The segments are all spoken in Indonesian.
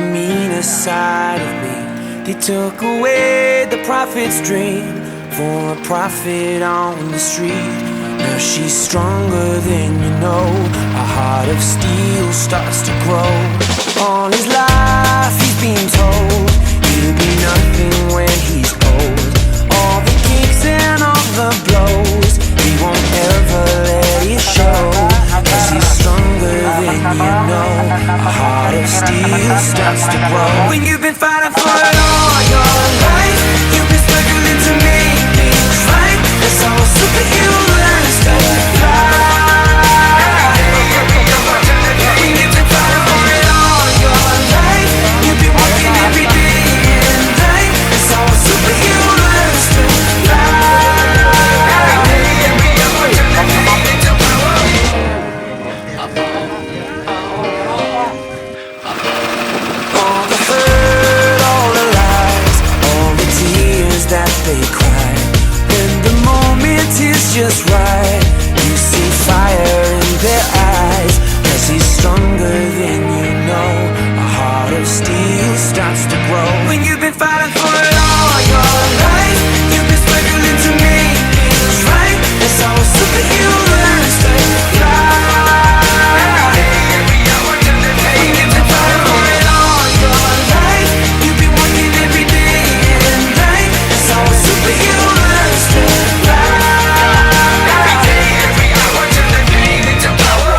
meanest side of me. They took away the prophet's dream for a prophet on the street. Now she's stronger than you know. A heart of steel starts to grow. All his life he's been told he'll be nothing when he's old. All the kicks and all the blows, he won't ever let it show. Cause he's stronger than you know. A heart of steel starts to grow. When you've been fighting for it all your life, you've been struggling to make things right. That's how a superhero learns to fly. When you've been fighting for it all your life, you've been working every day and night. That's how a superhero learns to fly. All the hurt, all the lies, all the tears that they cry. When the moment is just right, you see fire in their eyes. Cause he's stronger than you know. A heart of steel starts to grow. When you've been fighting for it all your life, you've been struggling to make things right. That's how a superhero learns to fly. When you've been fighting for it all your life, you've been working every day and night. That's how a superhero learns to fly. Every day, every hour, turn the pain into power.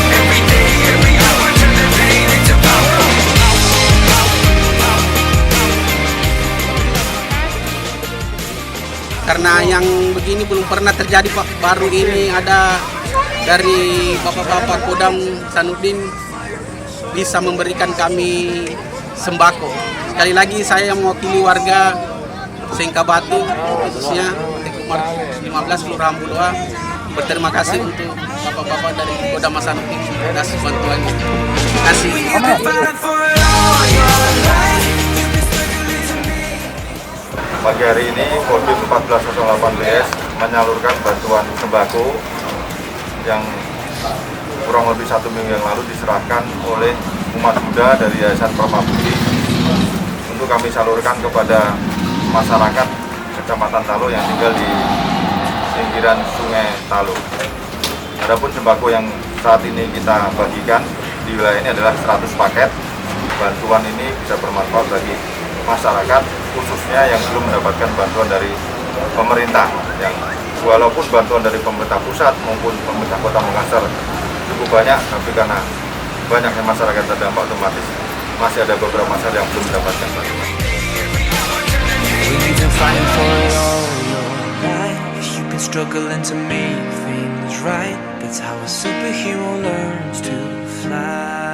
Every day, every hour, turn the pain into power. Karena yang begini belum pernah terjadi Pak. Baru ini ada dari Bapak-Bapak Kodam Sanudin bisa memberikan kami sembako. Sekali lagi saya mewakili warga Sengkabatu, khususnya Umar 15 Kelurahan Buloa, berterima kasih untuk Bapak-Bapak dari Kodam Sanudin atas bantuannya. Terima kasih. Fighting for it all your life, you've been struggling to make. Pagi hari ini Kodim 1408 BS menyalurkan bantuan sembako yang kurang lebih 1 minggu yang lalu diserahkan oleh umat Buddha dari Yayasan Permabudi untuk kami salurkan kepada masyarakat Kecamatan Talo yang tinggal di pinggiran Sungai Talo. Adapun sembako yang saat ini kita bagikan di wilayah ini adalah 100 paket. Bantuan ini bisa bermanfaat bagi masyarakat, khususnya yang belum mendapatkan bantuan dari pemerintah. Yang walaupun bantuan dari pemerintah pusat maupun pemerintah Kota Makassar cukup banyak, tapi karena banyaknya masyarakat terdampak, otomatis masih ada beberapa masyarakat yang belum mendapatkan bantuan. When you've been fighting for it all your life, you've been struggling to make things right. That's how a superhero learns to fly.